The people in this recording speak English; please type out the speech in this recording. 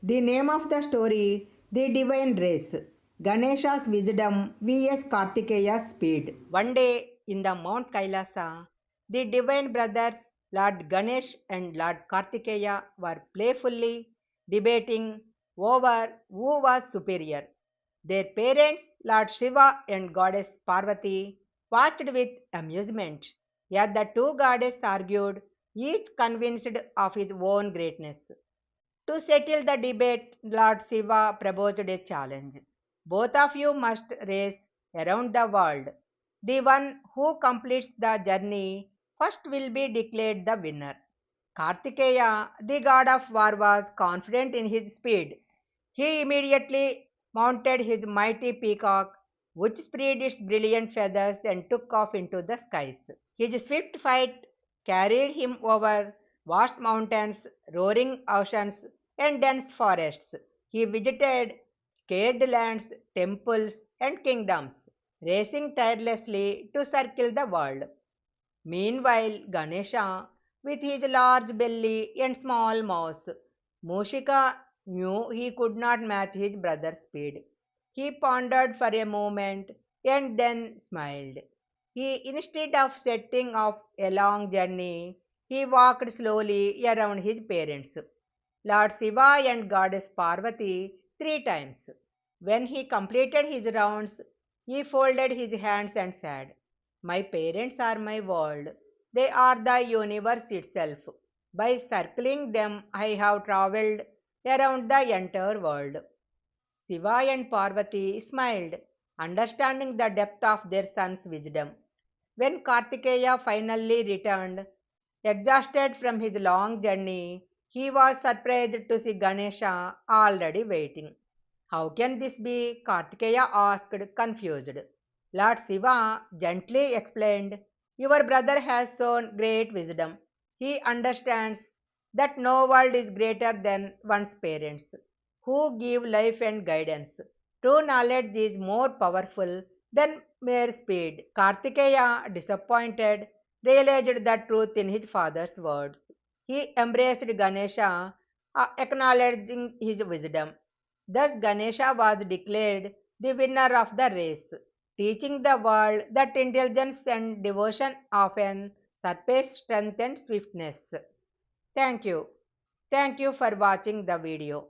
The name of the story, The Divine Race, Ganesha's Wisdom vs Kartikeya's Speed. One day in the Mount Kailasa, the divine brothers Lord Ganesh and Lord Kartikeya were playfully debating over who was superior. Their parents, Lord Shiva and Goddess Parvati, watched with amusement. Yet the two goddesses argued, each convinced of his own greatness. To settle the debate, Lord Shiva proposed a challenge. Both of you must race around the world. The one who completes the journey first will be declared the winner. Kartikeya, the god of war, was confident in his speed. He immediately mounted his mighty peacock, which spread its brilliant feathers and took off into the skies. His swift flight carried him over vast mountains, roaring oceans, and dense forests. He visited sacred lands, temples, and kingdoms, racing tirelessly to circle the world. Meanwhile, Ganesha, with his large belly and small mouth, Mushika knew he could not match his brother's speed. He pondered for a moment and then smiled. Instead of setting off a long journey, he walked slowly around his parents, Lord Shiva and Goddess Parvati, 3 times. When he completed his rounds, he folded his hands and said, "My parents are my world. They are the universe itself. By circling them, I have traveled around the entire world." Shiva and Parvati smiled, understanding the depth of their son's wisdom. When Kartikeya finally returned, exhausted from his long journey, he was surprised to see Ganesha already waiting. "How can this be?" Kartikeya asked, confused. Lord Shiva gently explained, "Your brother has shown great wisdom. He understands that no world is greater than one's parents, who give life and guidance. True knowledge is more powerful than mere speed." Kartikeya, disappointed, realized the truth in his father's words. He embraced Ganesha, acknowledging his wisdom. Thus, Ganesha was declared the winner of the race, teaching the world that intelligence and devotion often surpass strength and swiftness. Thank you. Thank you for watching the video.